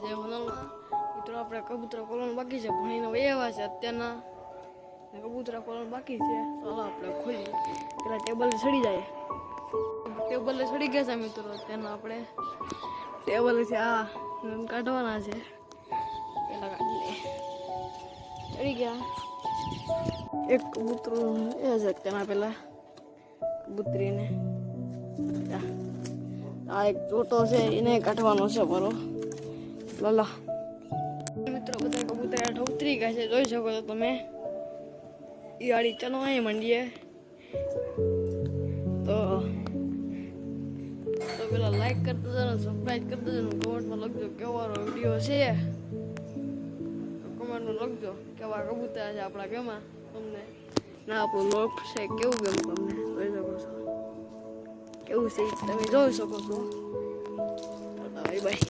જે હોનલમાં મિત્રો આપણે કબૂતરા કોલવાનું બાકી છે, ભણીને એવા છે અત્યારના કબૂતરા કોલવાનું બાકી છે. ચાલો આપણે ખોલી પેલા ટેબલે ચડી જાય. ટેબલે ચડી ગયા છે મિત્રો. અત્યારના આપણે ટેબલેથી આ કાઢવાના છે. પેલા કાઢી લે. ચડી ગયા. એક કબૂતરું એ છે તેના પેલા કબૂતરીને આ એક ચોટો છે એને કાઢવાનો છે મારો લાલા. મિત્રો બધા કબૂતરા ઉતરી ગયા છે, જોઈ શકો છો તમે. એ ગાડી ચાલો અહીં મંડીએ તો પેલા લાઈક કરતા જજો, સબસ્ક્રાઈબ કરતા જજો, કમેન્ટમાં લખજો કેવો વિડીયો છે. કમેન્ટમાં લખજો કેવા કબૂતરા છે આપણા કેમાં તમને ના આપણું લોક છે કેવું ગયું તમને જોઈ શકો છો. કેવું છે તમે જોઈ શકો છો. Bye bye.